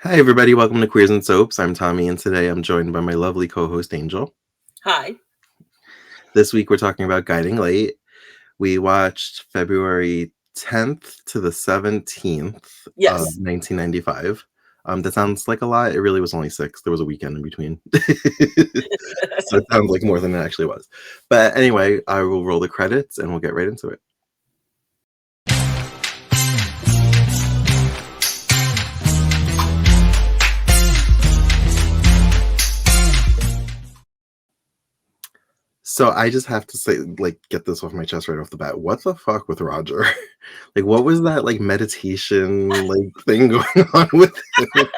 Hi, everybody. Welcome to Queers and Soaps. I'm Tommy, and today I'm joined by my lovely co host, Angel. Hi. This week, we're talking about Guiding Light. We watched February 10th to the 17th of Yes. 1995. That sounds like a lot. It really was only 6. There was a weekend in between. So it sounds like more than it actually was. But anyway, I will roll the credits and we'll get right into it. So I just have to say, get this off my chest right off the bat. What the fuck with Roger? What was that, meditation, thing going on with him?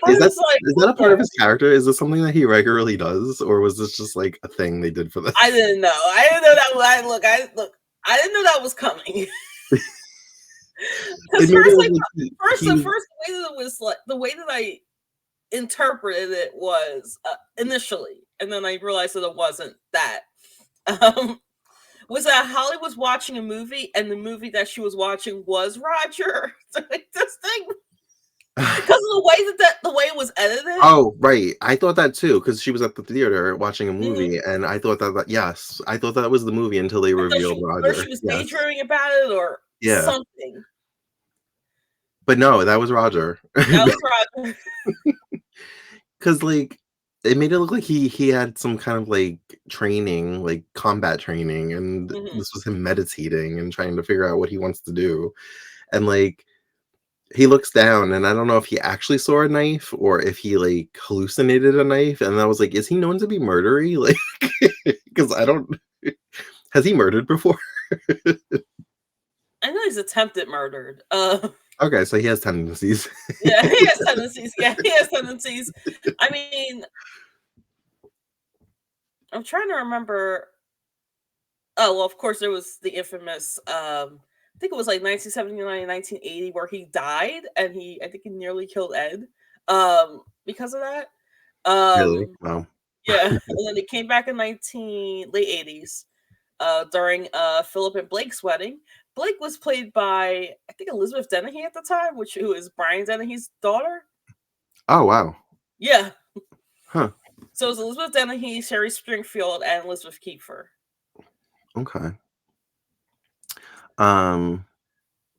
I was like, Is that a part of his character? Is this something that he regularly does, or was this just, a thing they did for this? I didn't know. I didn't know that. I didn't know that was coming. Because the first way that it was the way that I interpreted it was initially, and then I realized that it wasn't that. Was that Holly was watching a movie, and the movie that she was watching was Roger. This thing. Because of the way it was edited. Oh, right. I thought that too, because she was at the theater watching a movie, and I thought yes, I thought that was the movie until they revealed Roger. Or she was daydreaming about it, or something. But no, that was Roger. That was Roger. Because it made it look like he had some kind of training, combat training, and this was him meditating and trying to figure out what he wants to do, and he looks down, and I don't know if he actually saw a knife or if he hallucinated a knife, and I was like, is he known to be murdery? Because I don't. Has he murdered before? I know he's attempted murdered. Okay, so he has tendencies. Yeah, he has tendencies. I mean, I'm trying to remember. Oh, well, of course, there was the infamous, I think it was 1979, 1980, where he died, and I think he nearly killed Ed because of that. Really? Wow. Yeah, and then he came back in late 80s during Philip and Blake's wedding. Blake was played by, I think, Elizabeth Dennehy at the time, who is Brian Dennehy's daughter. Oh, wow. Yeah. Huh. So it was Elizabeth Dennehy, Sherry Springfield, and Elizabeth Kiefer. Okay. I'm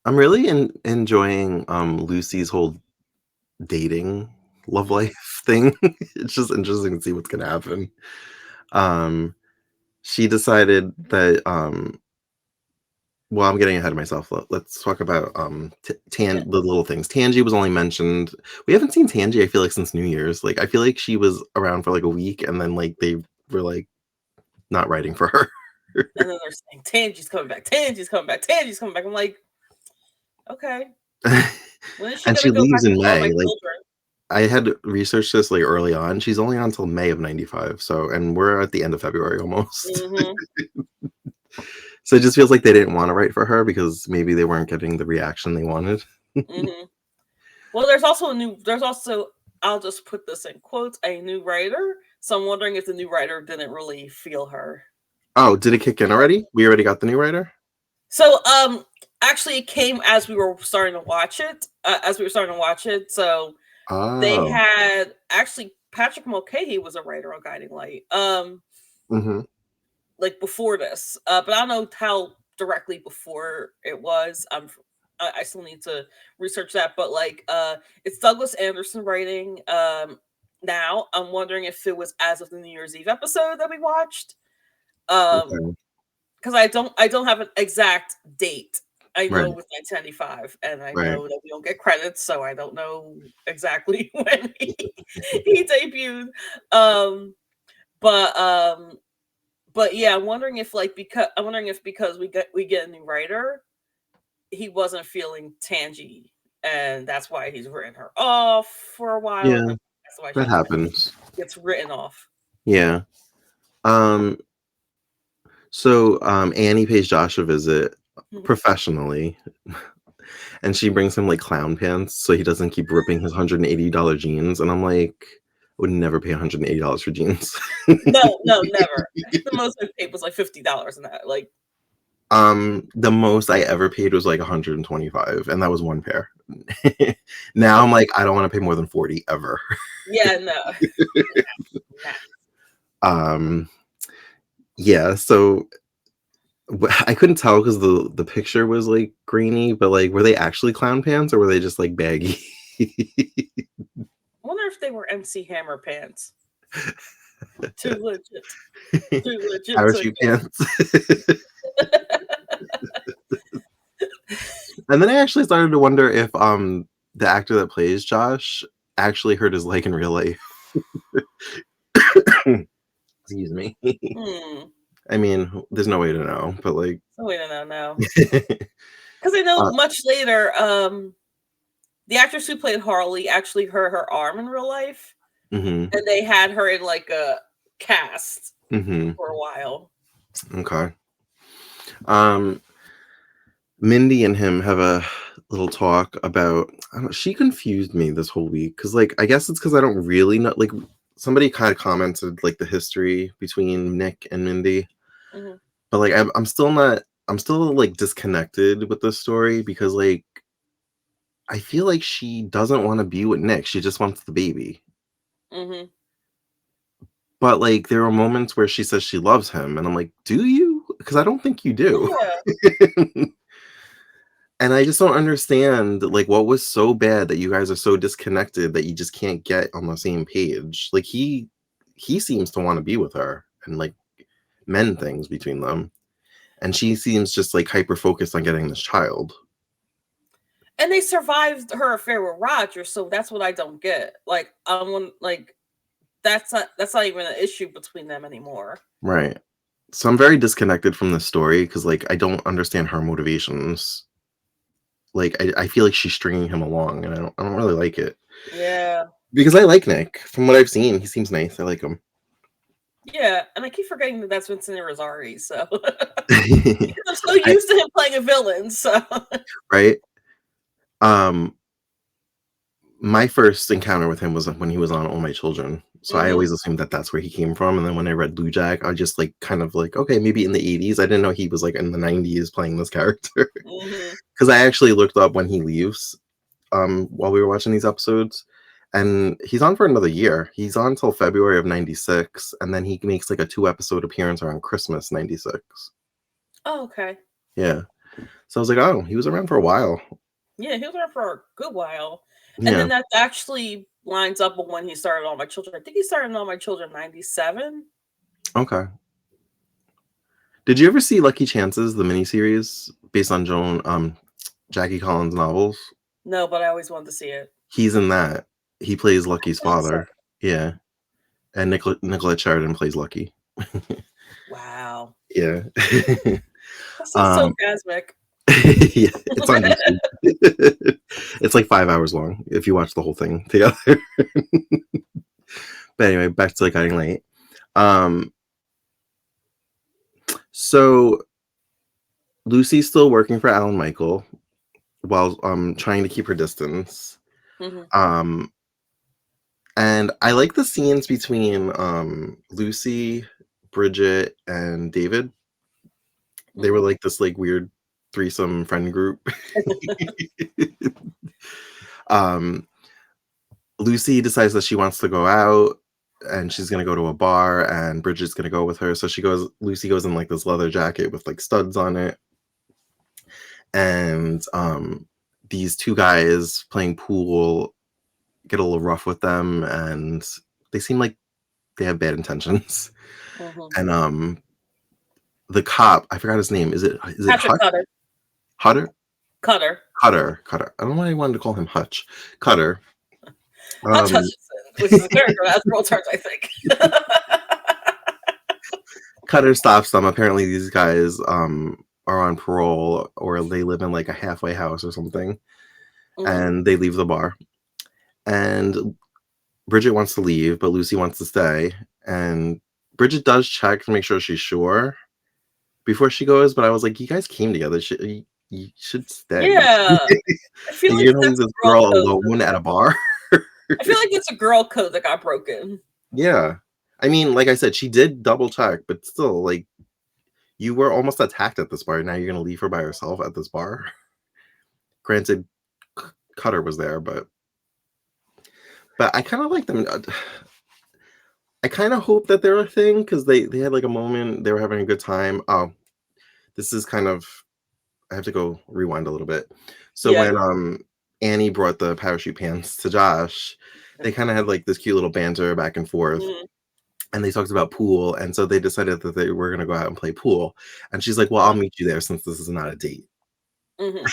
really enjoying Lucy's whole dating love life thing. It's just interesting to see what's gonna happen. She decided that well, I'm getting ahead of myself. Let's talk about the little things. Tangi was only mentioned. We haven't seen Tangi, I feel like, since New Year's. I feel like she was around for a week, and then they were not writing for her. And then they're saying Tangi's coming back. Tangi's coming back. Tangi's coming back. I'm like, okay. And she leaves in May. I had researched this early on. She's only on until May of 95. So, and we're at the end of February almost. Mm-hmm. So it just feels like they didn't want to write for her because maybe they weren't getting the reaction they wanted. Mm-hmm. Well, there's also I'll just put this in quotes, a new writer. So I'm wondering if the new writer didn't really feel her. Oh, did it kick in already? We already got the new writer? So, actually it came as we were starting to watch it. So they had actually Patrick Mulcahy was a writer on Guiding Light. Before this. But I don't know how directly before it was. I still need to research that, but it's Douglas Anderson writing now. I'm wondering if it was as of the New Year's Eve episode that we watched. Because I don't have an exact date. I know with 1995, and I know that we don't get credits, so I don't know exactly when he debuted. But yeah, I'm wondering if because we get a new writer, he wasn't feeling Tangi, and that's why he's written her off for a while. Yeah, that's why that happens. Gets written off. Yeah. So Annie pays Josh a visit professionally, and she brings him clown pants so he doesn't keep ripping his $180 jeans. And I'm like, I would never pay $180 for jeans. No, never. The most I paid was $50 in that. The most I ever paid was like 125, and that was one pair. Now I'm like, I don't want to pay more than 40 ever. Yeah, no. Nah. Um, yeah, so I couldn't tell because the picture was like grainy, but like, were they actually clown pants or were they just like baggy? I wonder if they were MC Hammer pants. Too legit. Too legit to Parachute pants. And then I actually started to wonder if the actor that plays Josh actually hurt his leg in real life. Excuse me. Hmm. I mean, there's no way to know, but like, So wait, no. Because I know uh, much later, the actress who played Harley actually hurt her arm in real life, hmm and they had her in like a cast hmm for a while. okay. Um, Mindy and him have a little talk about. I don't, she confused me this whole week because, like, I guess it's because I don't really know. Like, somebody kind of commented like the history between Nick and Mindy, Hmm. but like, I'm still not. I'm still like disconnected with the story because like I feel like she doesn't want to be with Nick. She just wants the baby. Hmm. But like, there are moments where she says she loves him, and I'm like, do you? Because I don't think you do. Yeah, And I just don't understand, like, what was so bad that you guys are so disconnected that you just can't get on the same page? Like, he seems to wanna be with her and, like, mend things between them, and she seems just, like, hyper focused on getting this child. and they survived her affair with Roger, so that's what I don't get. Like, I want like that's not even an issue between them anymore. Right. So I'm very disconnected from the story because, like, I don't understand her motivations. Like, I feel like she's stringing him along, and I don't really like it. Yeah, Because I like Nick. From what I've seen, he seems nice. I like him. yeah, and I keep forgetting that that's Vincent Irizarry. So I'm so I used to him playing a villain. So right? Um My first encounter with him was when he was on All My Children, so I hmm. always assumed that that's where he came from, and then when I read Blue Jack, I just, like, kind of like, "Okay, maybe in the '80s." I didn't know he was, like, in the '90s playing this character. Hmm. Because I actually looked up when he leaves, while we were watching these episodes, and he's on for another year. He's on till February of '96, and then he makes, like, a two-episode appearance around Christmas '96. Oh, okay. Yeah. So I was like, "Oh, he was around for a while." Yeah, he was there for a good while, and Yeah, then that actually lines up with when he started All My Children. I think he started All My Children '97. okay. Did you ever see Lucky Chances, the miniseries based on Jackie Collins' novels? No, but I always wanted to see it. He's in that. He plays Lucky's I think so. father. Yeah, and Nicolette Sheridan plays Lucky. Wow, Yeah. that sounds so Um, orgasmic. yeah, it's on YouTube. It's like 5 hours long if you watch the whole thing together. But anyway, back to, like, Guiding Light. Um, so Lucy's still working for Alan Michael while, trying to keep her distance. Hmm. Um And I like the scenes between, Lucy, Bridget, and David. They were Hmm. like this, like, weird threesome friend group. Um, Lucy decides that she wants to go out, and she's gonna go to a bar, and Bridget's gonna go with her, so Lucy goes in, like, this leather jacket with, like, studs on it, and, these 2 guys playing pool get a little rough with them, and they seem like they have bad intentions, Hmm. and, the cop, I forgot his name. Is it Patrick Hut? Cutter. Hutter? Cutter. Cutter. I don't know why I wanted to call him Hutch. Cutter. Hutch Um, Hutchinson, which is a character as World Turns, I think. Cutter stops them. Apparently these guys, are on parole or they live in, like, a halfway house or something, Hmm. and they leave the bar. And Bridget wants to leave, but Lucy wants to stay, and Bridget does check to make sure she's sure before she goes, but I was like, "You guys came together. You should stay." Yeah, I feel like You're gonna leave that's a this girl girl code. alone at a bar? I feel like it's a girl code that got broken. Yeah. I mean, like I said, she did double check, but still, like, You were almost attacked at this bar, now you're gonna leave her by herself at this bar? Granted, Cutter was there, but I kinda like them, I kinda hope that they're a thing because they had, like, a moment, they were having a good time. Oh, this is kind of, I have to go rewind a little bit. So Yeah. when, Annie brought the parachute pants to Josh, they kinda had, like, this cute little banter back and forth, Mhm, and they talked about pool, and so they decided that they were gonna go out and play pool, and she's like, "Well, I'll uh-huh, meet you there since this is not a date." mhm.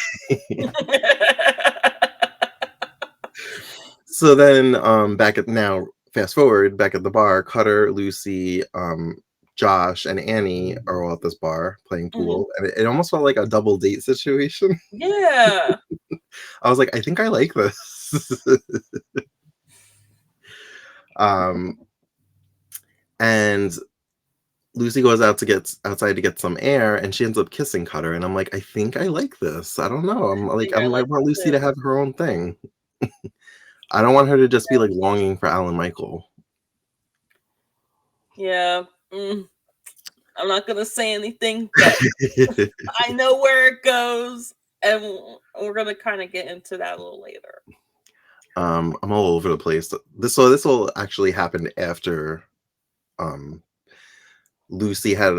So then, back at now, fast forward, back at the bar, Cutter, Lucy, Josh, and Annie are all at this bar playing Mhm. pool, and it almost felt like a double date situation. Yeah. I was like, "I think I like this." Um, and Lucy goes outside to get some air, and she ends up kissing Cutter, and I'm like, "I think I like this." I don't know. I think I I like want it Lucy too. to have her own thing. I don't want her to just be, like, longing for Alan Michael. Yeah. I'm not gonna say anything, but I know where it goes, and we're gonna kinda get into that a little later. I'm all over the place. This will actually happen after, um, Lucy had,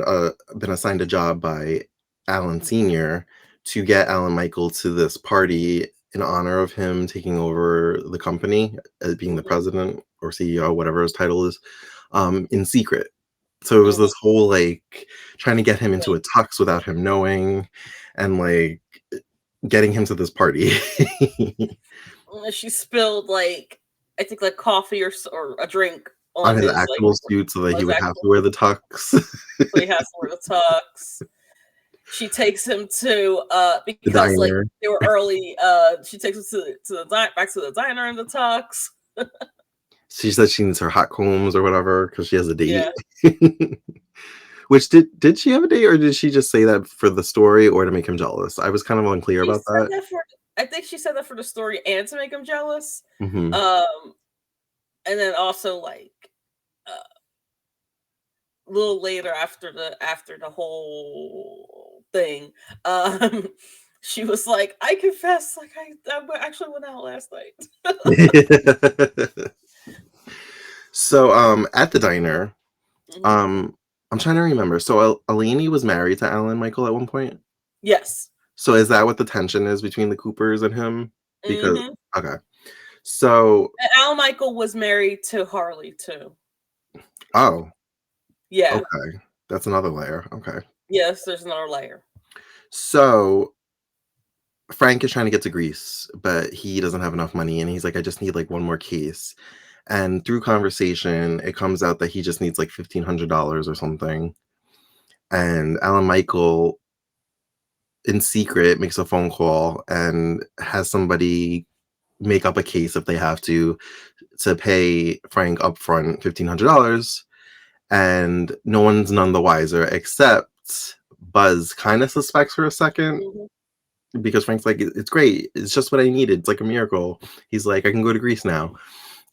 been assigned a job by Alan Senior to get Alan Michael to this party in honor of him taking over the company, being the Mhm, president or CEO, whatever his title is, in secret. So it was mhm. this whole, like, trying to get him into Right. a tux without him knowing and, like, getting him to this party. She spilled, like, I think, like, coffee or a drink On on his his, like, actual suit so that on he his would have to actual wear the tux. so he has to wear the tux. She takes him to, The because, like, diner. they were early, she takes him to the back to the diner in the tux. She said she needs her hot combs or whatever because she has a date. Yeah. Which did she have a date or did she just say that for the story or to make him jealous? I was kind of unclear She about said that. that for I think she said that for the story and to make him jealous. Mhm. Um, and then also, like, a little later after the whole thing, um, she was like, "I confess, like, actually went out last night." So, at the diner, Mhm. um, I'm trying to remember. So, Eleni was married to Alan Michael at one point? Yes. So, is that what the tension is between the Coopers and him? Because Mhm. okay. So And Al Michael was married to Harley too. oh, Yeah. okay. That's another layer. Okay. Yes, there's another layer. So Frank is trying to get to Greece, but he doesn't have enough money, and he's like, "I just need, like, one more case." And through conversation, it comes out that he just needs, like, $1,500 or something, and Alan Michael, in secret, makes a phone call and has somebody make up a case if they have to pay Frank upfront $1,500, and no one's none the wiser except Buzz kinda suspects for a second, Mhm. because Frank's like, It's great. It's just what I needed. It's like a miracle." He's like, "I can go to Greece now."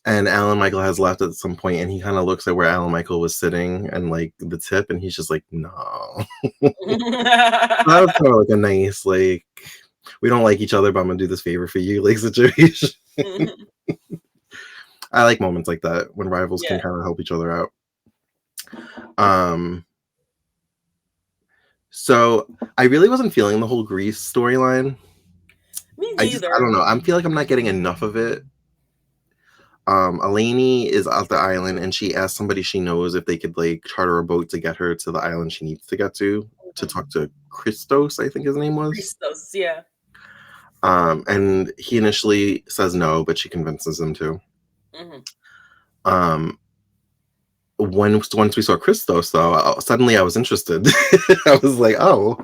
And Alan Michael has left at some point, and he kind of looks at where Alan Michael was sitting and like the tip, and he's just like, "No." That was kind of like a nice, like, we don't like each other, but I'm gonna do this favor for you, like, situation. Mhm. I like moments like that when rivals can Yeah. kind of help each other out. Um, so I really wasn't feeling the whole Grease storyline. Me I neither. don't know. I feel like I'm not getting enough of it. Eleni is at the island and she asked somebody she knows if they could like charter a boat to get her to the island she needs to get to Mhm. talk to Christos, I think his name was. Christos, yeah. And he initially says no, but she convinces him to. Mhm. Um, once we saw Christos, though, suddenly I was interested. I was like, oh,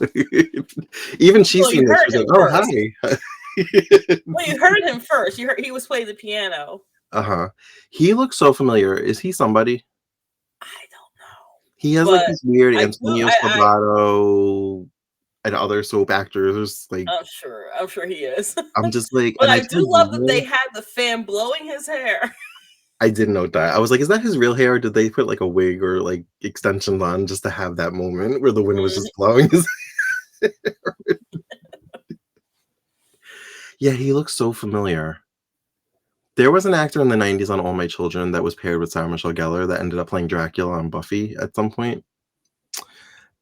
even she Well, you seen it. She heard was him like, oh, first. hi. Well, you heard him first. You heard he was playing the piano. Uh-huh. He looks so familiar. Is he somebody? I don't know, He has like but this weird I do. Antonio Sabato and other soap actors. Like, I'm sure he is. I'm just like, But and I I do tried love that they Google. had the fan blowing his hair. I did note that. I was like, "Is that his real hair, or did they put, like, a wig or, like, extensions on just to have that moment where the wind was Mhm. just blowing his" Yeah, he looks so familiar. There was an actor in the '90s on All My Children that was paired with Sarah Michelle Gellar that ended up playing Dracula on Buffy at some point,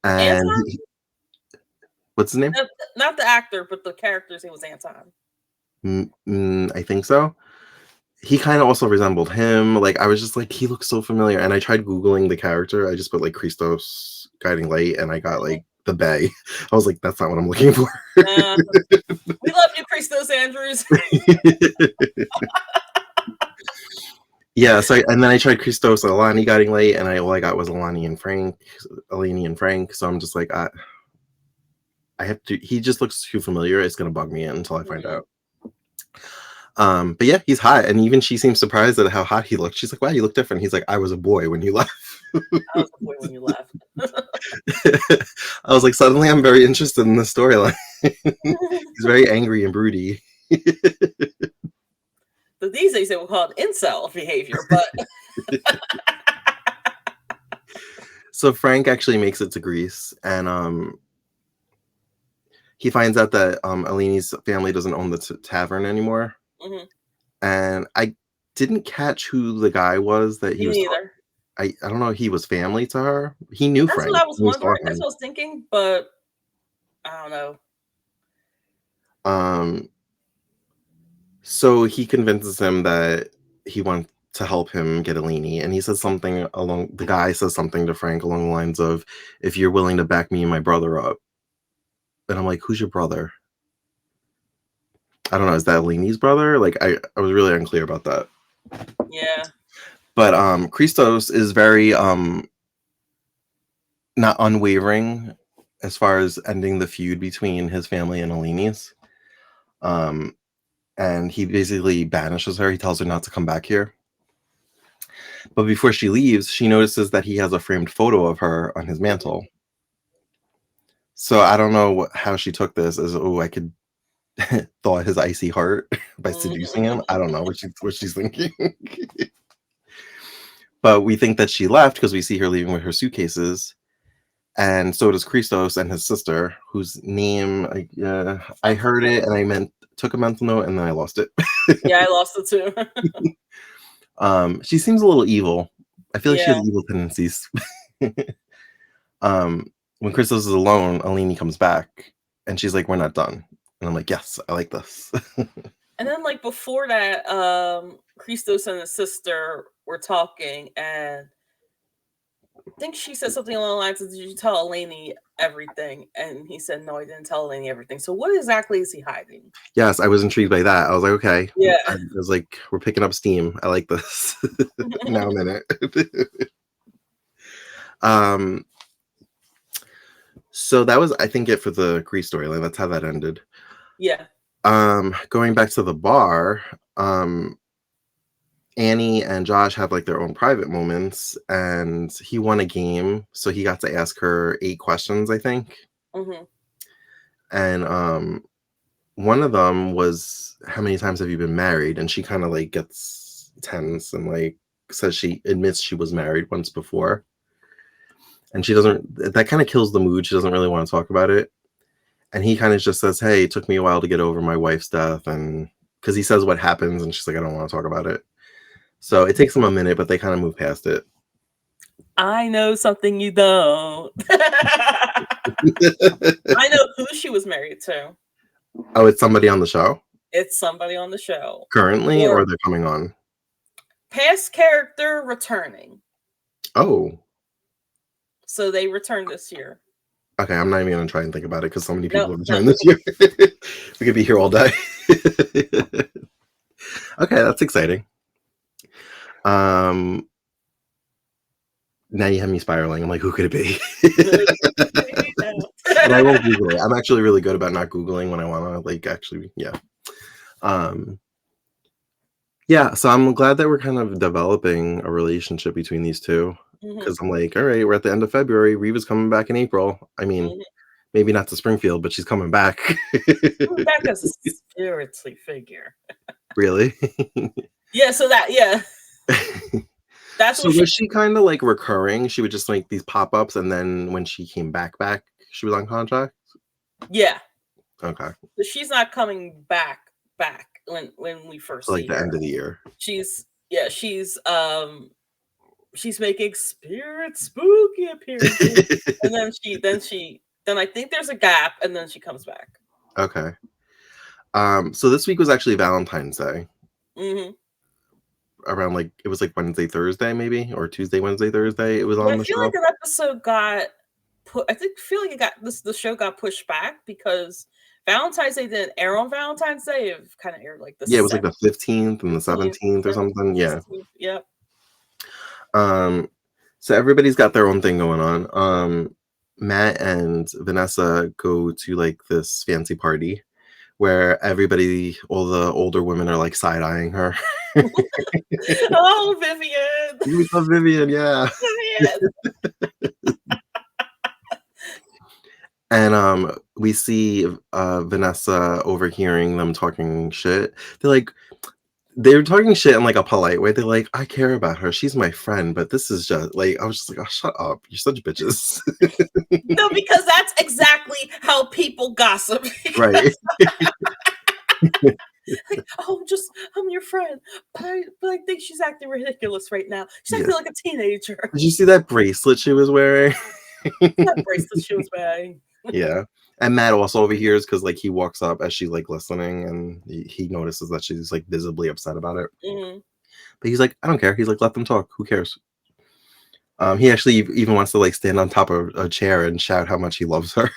and Anton? he what's his name? Not not the actor, but the character's name was Anton. I think so. He kinda also resembled him, like, I was just like, "He looks so familiar," and I tried Googling the character, I just put, like, Christos Guiding Light, and I got, Mhm. like, the Bay. I was like, "That's not what I'm looking for." Uh, we love you, Christos Andrews. Yeah, so and then I tried Christos Alani Guiding Light, and all I got was Alani and Frank, so I'm just like, I have to he just looks too familiar, it's gonna bug me until I find Mhm. out. But yeah, he's hot, and even she seems surprised at how hot he looked. She's like, "Wow, you look different." He's like, "I was a boy when you left." I was the boy when you left. I was like, "Suddenly I'm very interested in the storyline." He's very angry and broody. So these days they would call it incel behavior, but So Frank actually makes it to Greece, and, he finds out that, Alini's family doesn't own the tavern anymore, mhm. and I didn't catch who the guy was that he Me was talking. neither. I don't know, he was family to her? He knew That's what Frank, I was he was wondering. That's talking. what I was thinking, but I don't know. Um, so he convinces him that he wants to help him get Alini, and he says something along the guy says something to Frank along the lines of, "If you're willing to back me and my brother up." And I'm like, "Who's your brother?" I don't know, is that Alini's brother? Like, I was really unclear about that. Yeah. But, Christos is very, not unwavering as far as ending the feud between his family and Alini's. Um, and he basically banishes her, he tells her not to come back here. But before she leaves, she notices that he has a framed photo of her on his Mhm. mantle. So I don't know how she took this as, "Oh, I could thaw his icy heart by seducing him." I don't know what she's thinking. But we think that she left because we see her leaving with her suitcases, and so does Christos and his sister, whose name I I heard forget. it and I took a mental note and then I lost it. Yeah, I lost it too. She seems a little evil. I feel like she Yeah. has evil tendencies. um, when Christos is alone, Alini comes back and she's like, "We're not done," and I'm like, "Yes, I like this." And then like before that, Christos and his sister were talking, and I think she said something along the lines of, "Did you tell Eleni everything?" And he said, "No, I didn't tell Eleni everything." So what exactly is he hiding? Yes, I was intrigued by that. I was like, "Okay." Yeah. I was like, "We're picking up steam. I like this." Now I'm in it. um, so that was, I think, it for the Grease storyline. That's how that ended. Yeah. Going back to the bar, Annie and Josh have like their own private moments, and he won a game, so he got to ask her 8 questions, I think. Mhm. And one of them was, "How many times have you been married?" And she kind of like gets tense and like says she admits she was married once before, and she doesn't. That kind of kills the mood. She doesn't really want to talk about it. And he kind of just says, "Hey, it took me a while to get over my wife's death," and because he says what happens, and she's like, "I don't want to talk about it." So it takes them a minute, but they kind of move past it. I know something you don't. I know who she was married to. Oh, it's somebody on the show It's somebody on the show. currently, or Or they're coming on? past character returning. Oh, So they returned this year. okay. I'm not even gonna try and think about it because so many No, people have no. returned this year. We could be here all day. Okay, that's exciting. Um, Now you have me spiraling. I'm like, who could it be? And I won't Google it. I'm actually really good about not Googling when I want to, like, actually, yeah. Um, yeah, so I'm glad that we're kind of developing a relationship between these two Mhm, because I'm like, all right, we're at the end of February. Reva's coming back in April. I mean, mhm. maybe not to Springfield, but she's coming back. Back as a spiritually figure. Really? Yeah, so that yeah. That's So what she was she kinda, like, recurring? She would just make these pop-ups, and then when she came back, she was on contract? yeah. Okay. But she's not coming back when we first So, like, see the her. end of the year. She's yeah, she's making spirit spooky appearances, and then I think there's a gap, and then she comes back. Okay. So this week was actually Valentine's Day, Mhm. around, like it was, like, Wednesday, Thursday, maybe? Or Tuesday, Wednesday, Thursday, it was But I on the feel like show? that episode got put I think feel like it got the show got pushed back because Valentine's Day didn't air on Valentine's Day, it kinda aired, like, the Yeah, it was, like, the 17th, 15th and the 15th, 17th or something, yeah. 16th, yep. Um, so everybody's got their own thing going on. Matt and Vanessa go to, like, this fancy party where all the older women are, like, side-eyeing her. Oh, Vivian. We love Vivian, yeah. Vivian. And, we see, Vanessa overhearing them talking shit. They're talking shit in, like, a polite way. They're like, "I care about her. She's my friend, but this is just" like, I was just like, "Oh, shut up. You're such bitches." No, because that's exactly how people gossip. Right. "Oh, I'm your friend, but I think she's acting ridiculous right now. She's Yeah. acting like a teenager." Did you see that bracelet she was wearing? That bracelet she was wearing. Yeah. And Matt also overhears because, like, he walks up as she's, like, listening, and he notices that she's, like, visibly upset about it. Mhm. But he's like, "I don't care." He's like, "Let them talk. Who cares?" He actually even wants to, like, stand on top of a chair and shout how much he loves her.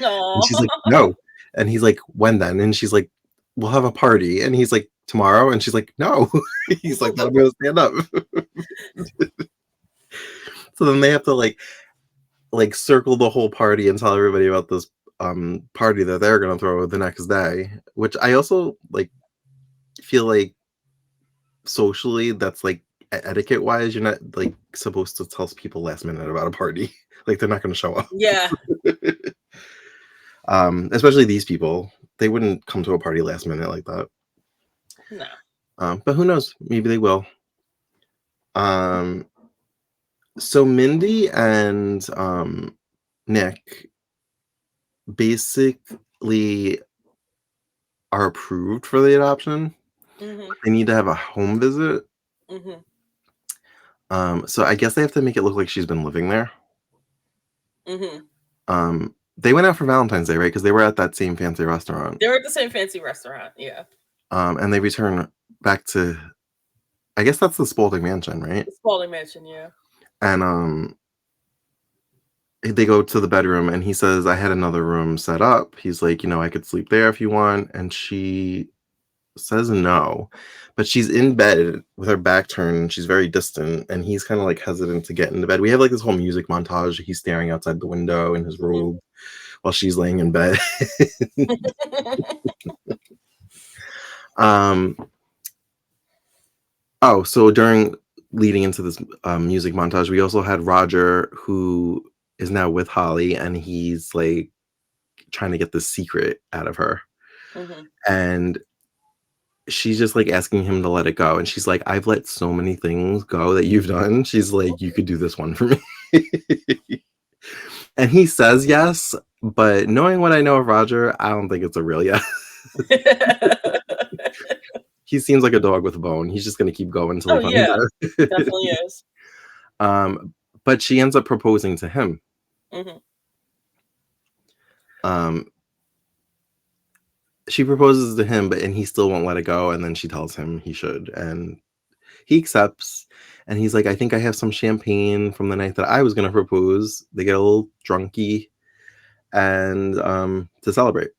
And she's like, Aw. "No." And he's like, "When then?" And she's like, "We'll have a party." And he's like, "Tomorrow?" And she's like, "No." He's like, "Then I'm gonna stand up." So then they have to, circle the whole party and tell everybody about this, party that they're gonna throw the next day, which I also, like, feel like socially, that's, like, etiquette-wise, you're not, like, supposed to tell people last minute about a party. Like, they're not gonna show up. Yeah. Especially these people. They wouldn't come to a party last minute like that. No. But who knows? Maybe they will. Um, so Mindy and Nick basically are approved for the adoption. Mhm, They need to have a home visit. mhm, So I guess they have to make it look like she's been living there. mhm. They went out for Valentine's Day, right? Because they were at that same fancy restaurant. They were at the same fancy restaurant, yeah. And they return back to, I guess that's the Spalding Mansion, right? The Spalding Mansion, yeah. And they go to the bedroom, and he says, "I had another room set up." He's like, "I could sleep there if you want." And she says no, but she's in bed with her back turned, and she's very distant, and he's kind of like hesitant to get into bed. We have like this whole music montage. He's staring outside the window in his Mhm. robe while she's laying in bed. um, oh, so during leading into this music montage, we also had Roger, who is now with Holly, and he's like trying to get the secret out of her. Mhm. And she's just, like, asking him to let it go, and she's like, "I've let so many things go that you've done." She's like, "You could do this one for me." And he says yes, but knowing what I know of Roger, I don't think it's a real yes. He seems like a dog with a bone. He's just gonna keep going until Oh, he finds yeah. her. Definitely is. But she ends up proposing to him. Mhm. Um, she proposes to him, and he still won't let it go, and then she tells him he should, and he accepts, and he's like, "I think I have some champagne from the night that I was gonna propose." They get a little drunky and, to celebrate.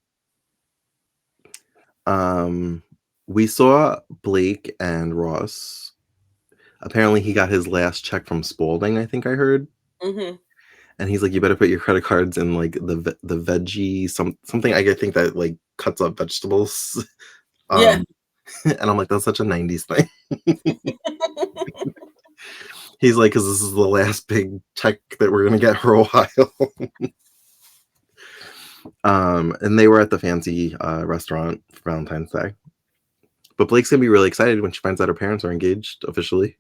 Um, we saw Blake and Ross. Apparently, he got his last check from Spalding, I think I heard, Mhm. and he's like, "You better put your credit cards in, like, the veggie something," I think that, like, cuts up vegetables. Yeah. Um, and I'm like, "That's such a '90s thing." He's like, "'Cause this is the last big check that we're gonna get for a while." And they were at the fancy, restaurant for Valentine's Day. But Blake's gonna be really excited when she finds out her parents are engaged officially.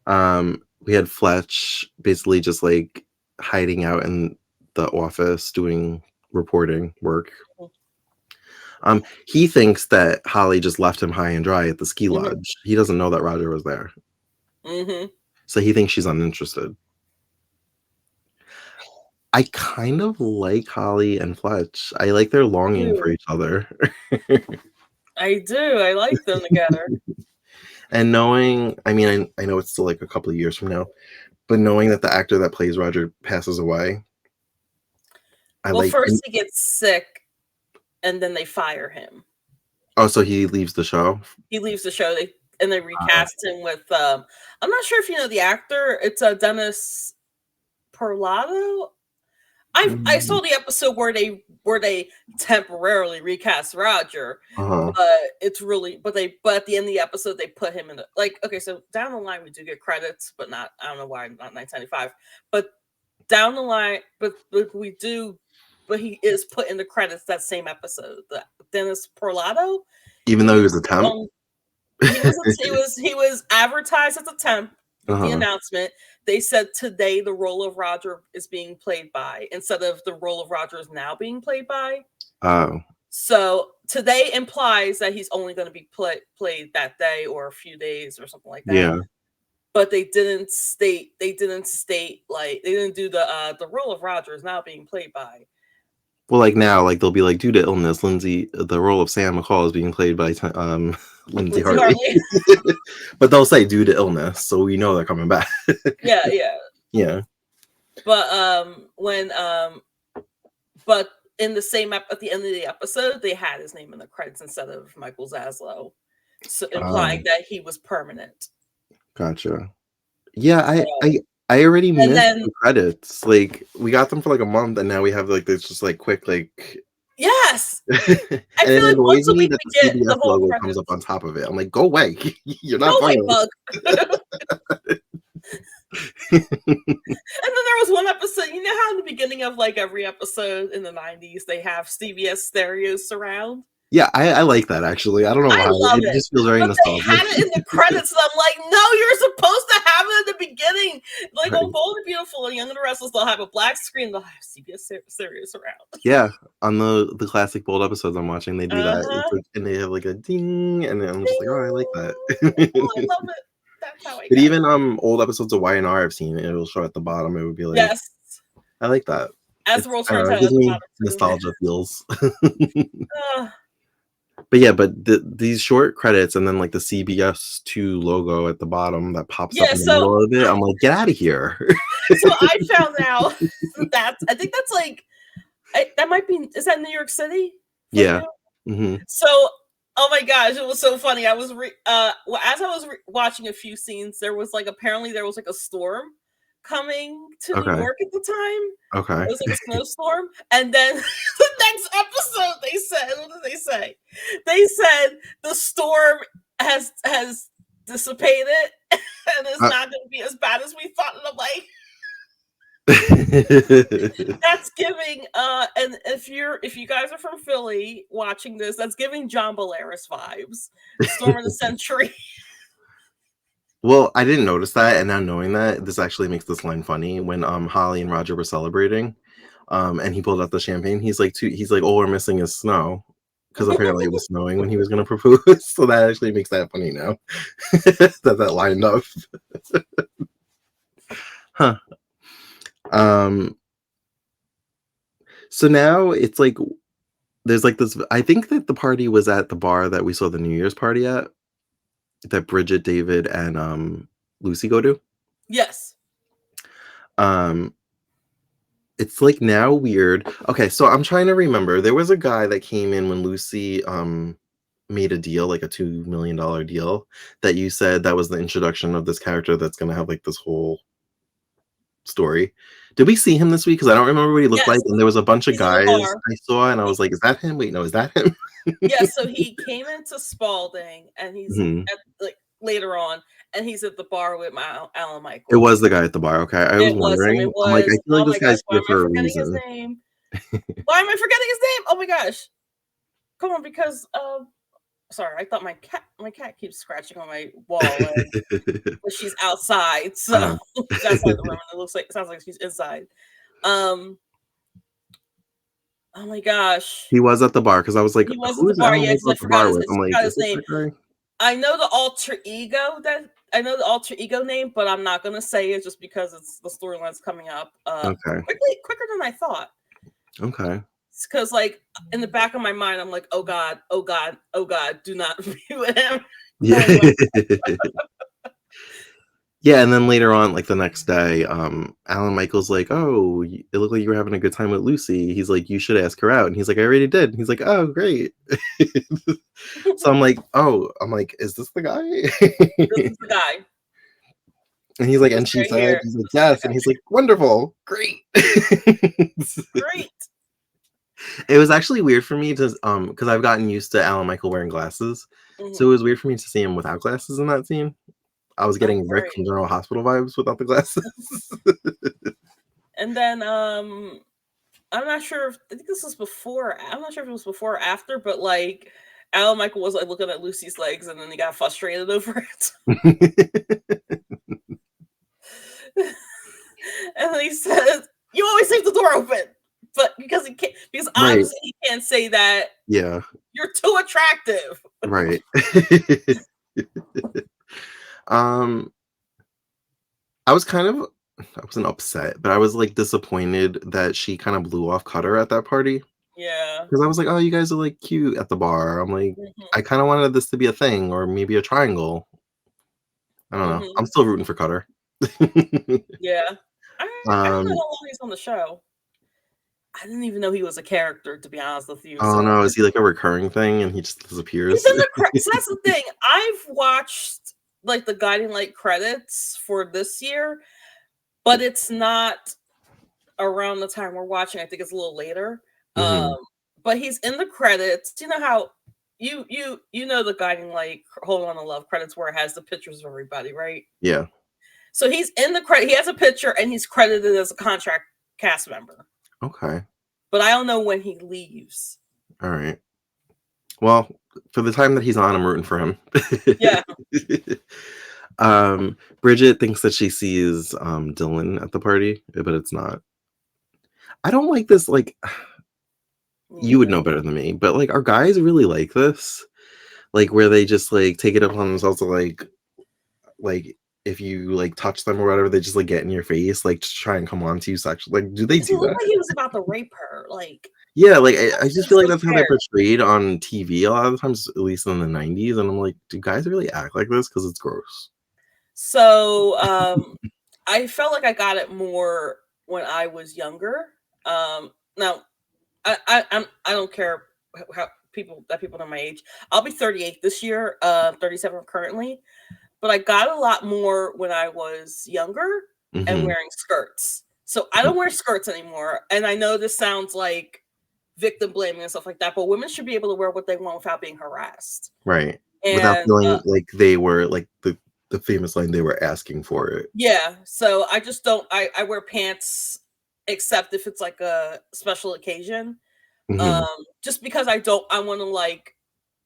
Mhm. We had Fletch basically just like hiding out in the office doing reporting work. He thinks that Holly just left him high and dry at the ski Mhm. lodge. He doesn't know that Roger was there. Mhm. So he thinks she's uninterested. I kind of like Holly and Fletch. I like their longing for Do. each other. I do. I like them together. And knowing, I mean, I know it's still like a couple of years from now, but knowing that the actor that plays Roger passes away, I Well, like. first he gets sick, and then they fire him. Oh, so he leaves the show? He leaves the show. They Uh, recast him with. I'm not sure if you know the actor. It's Dennis Perlato. I mm, saw the episode where they temporarily recast Roger, uh-huh. but it's really but at the end of the episode they put him in the like okay, so down the line we do get credits, but not I don't know why not 1995, but down the line but we do but he is put in the credits that same episode. The Dennis Perlato, Even though he he was was a temp? he was advertised as a temp with the Uh-huh. announcement. They said today the role of Roger is being played by instead of the role of Roger is now being played by. Oh, So today implies that he's only going to be played that day or a few days or something like that. yeah. But they didn't state like they didn't do the role of Roger is now being played by Well, like now, like they'll be like, due to illness, the role of Sam McCall is being played by Lindsay Lindsay Hartley. Hartley. But they'll say due to illness, so we know they're coming back. Yeah, yeah. Yeah. But when but in the same at the end of the episode, they had his name in the credits instead of Michael Zaslow, so implying Oh, that he was permanent. gotcha. Yeah, I So, I I already and missed then the credits. Like we got them for like a month, and now we have like this just like quick like, yes, and I feel it like annoys once a me week that we the get CBS the whole logo comes up credits. on top of it. I'm like, go away, you're Go not away, funny. bug. And then there was one episode. You know how in the beginning of like every episode in the '90s they have CBS stereo surround. Yeah, I like that actually. I don't know I why. love It it. just feels very But they nostalgic. had it in the credits, and I'm like, no, you're supposed to have it at the beginning. Like on Right. Bold and Beautiful and Young and the Restless, they'll have a black screen, they'll have CBS Sirius around. Yeah, on the classic Bold episodes I'm watching, they do that. It's Uh-huh. like, and they have like a ding, and I'm just like, oh, I like that. Ding. Oh, I love it. That's how I But got it. even old episodes of Y&R I've seen, it'll show at the bottom. It would be like, Yes. I like that. As the It's world I don't turns know, it out gives at the me bottom too. nostalgia feels. Uh, But yeah, but these short credits and then like the CBS 2 logo at the bottom that pops up yeah, in the so middle of it, I'm like, get out of here. so I found out that I think that's like that might be is that New York City for Yeah. you? Hmm. So, oh my gosh, it was so funny. I was well, as I was watching a few scenes, there was like apparently there was like a storm coming to New Okay. York at the time. Okay. It was like a snowstorm, and then the next episode they said, "What did they say?" They said the storm has dissipated and it's Uh, not going to be as bad as we thought. And I'm like, that's giving and if you guys are from Philly watching this, that's giving John Belaris vibes. Storm of the Century. Well, I didn't notice that, and now knowing that, this actually makes this line funny. When Holly and Roger were celebrating, and he pulled out the champagne, he's like, all we're missing is snow. Because apparently it was snowing when he was gonna propose. So that actually makes that funny now. That lined up. Huh. Um so now it's like there's like this, I think that the party was at the bar that we saw the New Year's party at, that Bridget, David, and Lucy go to. Yes. Um it's like now weird. Okay, so I'm trying to remember. There was a guy that came in when Lucy made a deal, like a $2 million deal, that you said that was the introduction of this character that's gonna have like this whole story. Did we see him this week? Because I don't remember what he looked Yes. like, and there was a bunch of He's in the guys bar. I saw, and I He, was like, "Is that him? Wait, no, is that him?" yeah, so he came into Spalding and he's Mhm. at like later on and he's at the bar with my Alan It Michaels. was the guy at the bar. Okay, I was It was him. It wondering. I'm like, I was feel like oh this my gosh, guy's why here am I for a forgetting his reason. name? Why am I forgetting his name? Oh my gosh. Come on, because Sorry, I thought my cat keeps scratching on my wall, and but she's outside, so Uh-huh. she's outside the room, and it sounds like she's inside. Um, oh my gosh, He was at the bar because I was like, he was at "Who the is bar, Alan yeah, Michael because at the bar with?" I'm I like, forgot "Is his this name. that guy?" I know the alter ego name, but I'm not gonna say it just because it's the storyline's coming up Okay. quicker than I thought. Okay. Because like in the back of my mind, I'm like, oh god, oh god, oh god, do not be with him. Yeah. Oh my Yeah, and then later on, like, the next day, Alan Michael's like, "Oh, it looked like you were having a good time with Lucy." He's like, "You should ask her out." And he's like, "I already did." And he's like, "Oh, great." So I'm like, "Oh," I'm like, "Is this the This guy?" is the guy. And he's like, This "And she right said," here. he's like, This is the "Yes." And guy. he's like, "Wonderful. Great." Great. It was actually weird for me to because I've gotten used to Alan Michael wearing glasses. So it Mhm. was weird for me to see him without glasses in that scene. I was Oh, getting Rick right. from General Hospital vibes without the glasses. And then I'm not sure if I think this was before. I'm not sure if it was before or after, but like Alan Michael was like looking at Lucy's legs, and then he got frustrated over it. And then he says, "You always leave the door open," but because he can't, because Right. obviously he can't say that Yeah. you're too attractive. Right. Um, I was kind of I wasn't upset, but I was, like, disappointed that she kinda blew off Cutter at that party Yeah. because I was like, "Oh, you guys are, like, cute at the bar." I'm like, Hmm. I kinda wanted this to be a thing or maybe a triangle. I don't know. Hmm. I'm still rooting for Cutter. Yeah. I don't know Um, how long he's on the show. I didn't even know he was a character, to be honest with you. oh, So no, is he, like, a recurring thing and he just he's disappears? in the so that's the thing. I've watched like the guiding light credits for this year, but it's not around the time we're watching. I think it's a little later. Mhm. But he's in the credits. You know how you know the guiding light hold on to love credits where it has the pictures of everybody, right? Yeah. So he's in the credit. He has a picture and he's credited as a contract cast member. Okay. But I don't know when he leaves. Alright. Well, for the time that he's on, I'm rooting for him. Yeah. Bridget thinks that she sees, Dylan at the party, but it's not. I don't like this, like Me you would know neither. better than me, but, like, are guys really like this? Like, where they just, like, take it upon themselves to, like, if you, like, touch them or whatever, they just, like, get in your face, like, to try and come on to you sexually. Like, do they Because it do looked that? like he was about to rape her. Like, Yeah, like, I she just was feel like so that's how they're scared. portrayed on TV a lot of the times, at least in the '90s, and I'm like, "Do guys really act like this? Because it's gross." So, I felt like I got it more when I was younger. Now I don't care how people know my age. I'll be 38 this year, 37 currently, but I got a lot more when I was younger and Mhm. wearing skirts. So I don't wear skirts anymore, and I know this sounds like victim blaming and stuff like that, but women should be able to wear what they want without being harassed. Right. Without And feeling like they were like the famous line, "They were asking for it." yeah, so I just don't I wear pants except if it's like a special occasion. Mhm. Just because I want to like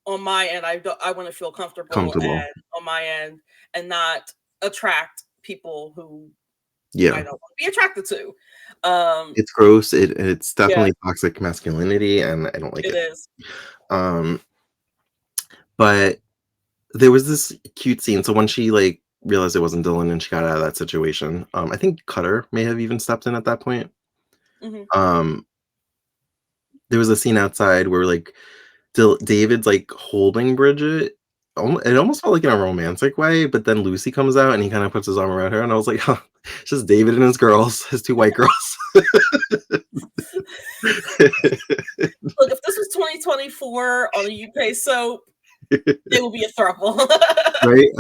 on my end I want to feel comfortable Comfortable. and on my end and not attract people who I Yeah. don't want to be attracted to. Um It's gross, it's yeah, definitely toxic masculinity, and I don't like it it. is. Um, but there was this cute scene, so when she, like, realized it wasn't Dylan and she got out of that situation, I think Cutter may have even stepped in at that point. Mhm. Um, there was a scene outside where, like, David's, like, holding Bridget. It almost felt like in a romantic way, but then Lucy comes out and he kinda puts his arm around her, and I was like, "Huh, it's just David and his girls, his 2 white girls." Look, if this was 2024 on a UK soap, they will be a throuple. Right?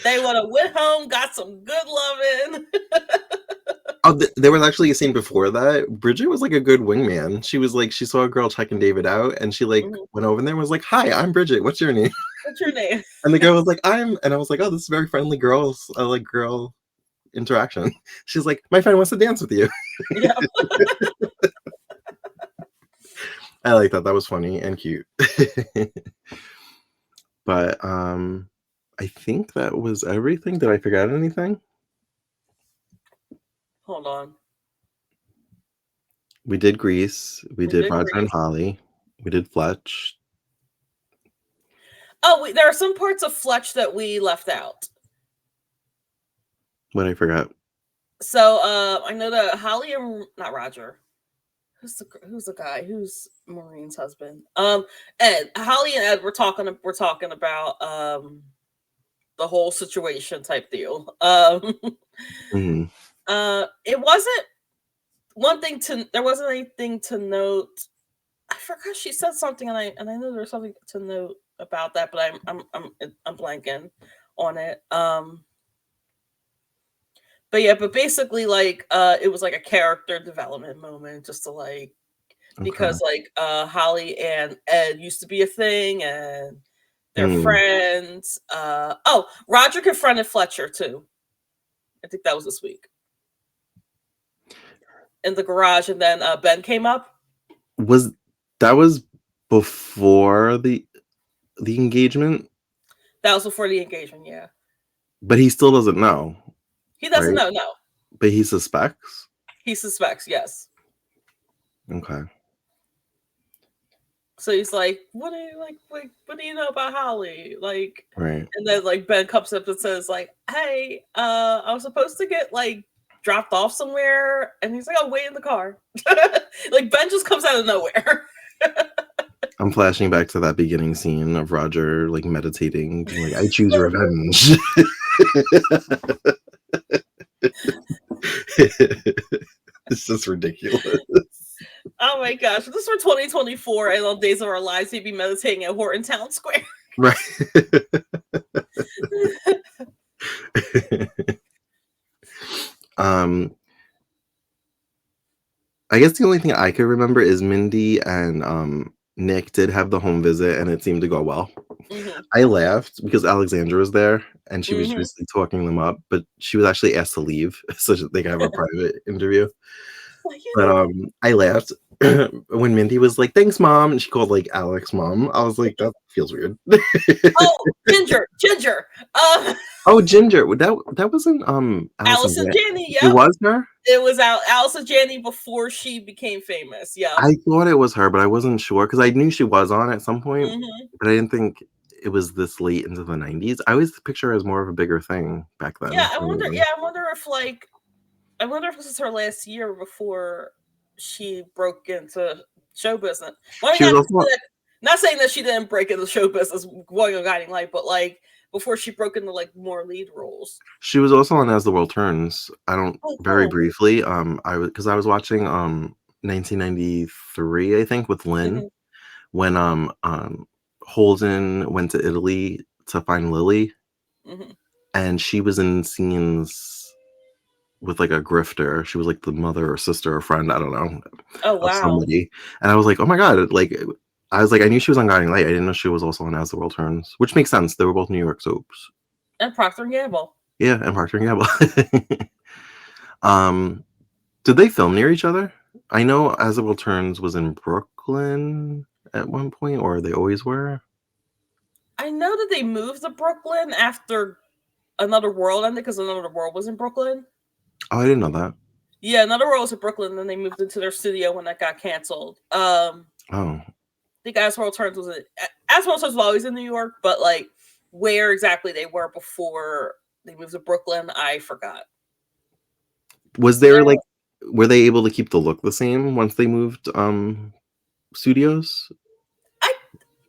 They would have went home, got some good loving. Oh, there was actually a scene before that. Bridget was like a good wingman. She was like, she saw a girl checking David out, and she like Mhm. went over there and was like, "Hi, I'm Bridget. What's your name?" What's your name? And the girl was like, and I was like, "Oh, this is very friendly girls, like girl interaction." She's like, "My friend wants to dance with you." Yeah. I like that. That was funny and cute. But, I think that was everything. Did I forget anything? Hold on. We did Grease, we We did did Roger and Grease. Holly, we did Fletch. Oh, there are some parts of Fletch that we left out. What'd I forget? So I know that Holly and not Roger. Who's the guy? Who's Maureen's husband? Ed. Holly and Ed were talking about the whole situation type deal. Mhm. It wasn't one thing to there wasn't anything to note. I forgot she said something, and I know there's something to note about that, but I'm blanking on it. But yeah, but basically, like, it was like a character development moment, just to like Okay. because like Holly and Ed used to be a thing, and they're Mm. friends. Oh, Roger confronted Fletcher too. I think that was this week in the garage, and then Ben came up. Was that was before the engagement? That was before the engagement. Yeah, But he still doesn't know, he doesn't right? know. No, But he suspects? he suspects. Yes. Okay. So he's like, "What do you like? What do you know about Holly?" Like, Right. and then like Ben comes up and says, "Like, hey, I was supposed to get like dropped off somewhere," and he's like, "I'll wait in the car." Like Ben just comes out of nowhere. I'm flashing back to that beginning scene of Roger, like, meditating, being like, "I choose revenge." It's just ridiculous. Oh my gosh, this is for 2024, and on Days of Our Lives, he'd be meditating at Horton Town Square. Right. Um, I guess the only thing I could remember is Mindy and, Nick did have the home visit, and it seemed to go well. Hmm. I laughed because Alexandra was there, and she was Hmm. basically talking them up, but she was actually asked to leave so that they could have a private interview. Like, you But, know what? I laughed when Mindy was like, "Thanks, mom," and she called, like, Alex mom. I was like, "That feels weird." Oh, Ginger. Oh, Ginger, that wasn't, Allison Allison Jan Janney. it Yep, was her? it was Allison Janney before she became famous. Yep. I thought it was her, but I wasn't sure because I knew she was on at some point, Hmm. but I didn't think it was this late into the '90s. I always picture her as more of a bigger thing back Yeah, then. I wonder. Yeah, I wonder if like I wonder if this is her last year before she broke into show business. Well, I mean, She was also not saying that she didn't break into show business going on Guiding Light, but like before she broke into like more lead roles. She was also on As the World Turns. I don't Oh, very cool. briefly, I was watching, 1993, I think, with Lynn Hmm. when, Holden went to Italy to find Lily, Hmm. and she was in scenes with, like, a grifter. She was, like, the mother or sister or friend, I don't know, Oh, of wow. somebody, and I was like, "Oh my god," like, I was like, I knew she was on Guiding Light, I didn't know she was also on As the World Turns, which makes sense, they were both New York soaps. And Procter and Gamble. Yeah, and Procter& and Gamble. Um, did they film near each other? I know As the World Turns was in Brooklyn at one point, or they always were? I know that they moved to Brooklyn after Another World ended because Another World was in Brooklyn. Oh, I didn't know that. Yeah, Another World was in Brooklyn, and then they moved into their studio when that got canceled. Oh, Think As World Turns As World Turns was always in New York, but like where exactly they were before they moved to Brooklyn, I forgot. was Yeah, there, like were they able to keep the look the same once they moved, studios? I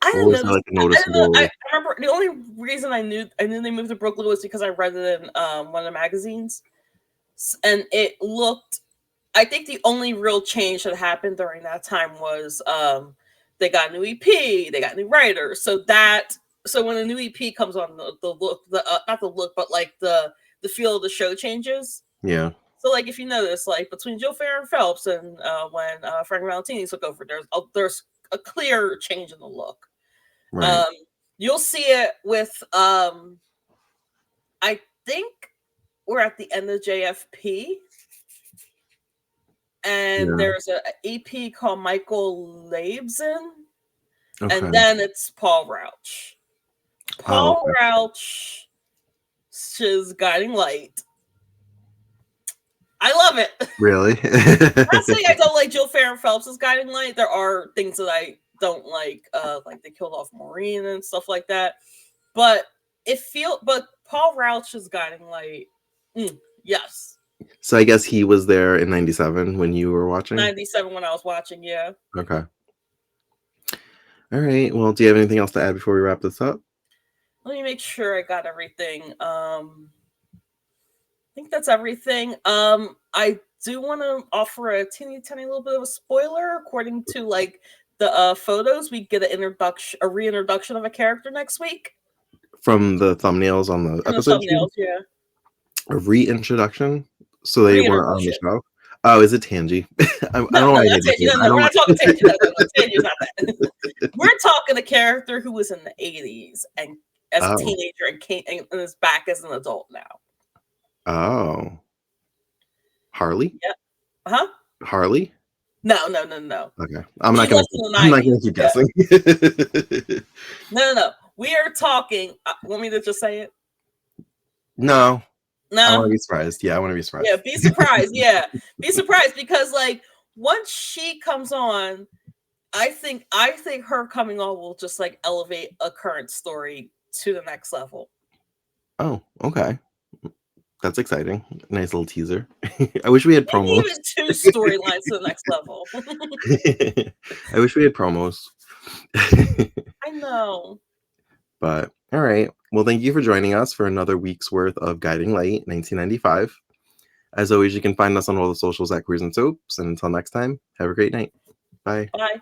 I Or didn't was know there, this. like, a I didn't know. I noticeable remember the only reason I knew they moved to Brooklyn was because I read it in one of the magazines, and it looked. I think the only real change that happened during that time was they got a new EP, they got new writers, so when a new EP comes on, the look, the not the look, but like the feel of the show changes. Yeah, So like if you notice, like between Joe Farron Phelps and when Frank Valentini took over, there's a clear change in the look. right. Um, you'll see it with I think we're at the end of JFP and Yeah. there's a EP called Michael Labson, Okay. and then it's Paul Rauch. Oh, Paul okay. Rauch's Guiding Light. I love it. Really? Not saying I don't like Jill Farren Phelps' Guiding Light. There are things that I don't like they killed off Maureen and stuff like that. But but Paul Rauch's Guiding Light, yes. So I guess he was there in 97 when you were watching? 97 when I was watching, yeah. Okay. All right. Well, do you have anything else to add before we wrap this up? Let me make sure I got everything. I think that's everything. I do want to offer a teeny tiny little bit of a spoiler. According to like the photos, we get a reintroduction of a character next week. From the thumbnails on the In the episode sheet? thumbnails, yeah. A reintroduction? So they weren't on the Reintroduction. show? Oh, is it Tangi? I don't No, know why I not made Tangi. this. No, we're not talking Tangi. No, Tangi's not that. We're talking a character who was in the 80s and as a teenager and is back as an adult now. Oh. Harley? Yeah. Huh? Harley? No. Okay. I'm not She left gonna in the 90s. keep guessing. No. We are talking. Want me to just say it? No. I No. want to be surprised. Yeah, I want to be surprised. Yeah, be surprised. Yeah. Be surprised because like once she comes on, I think her coming on will just like elevate a current story to the next level. Oh, okay. That's exciting. Nice little teaser. I wish we had Maybe promos. even 2 storylines to the next level. I wish we had promos. I know. But all right. Well, thank you for joining us for another week's worth of Guiding Light 1995. As always, you can find us on all the socials at Queers and Soaps. And until next time, have a great night. Bye. Bye.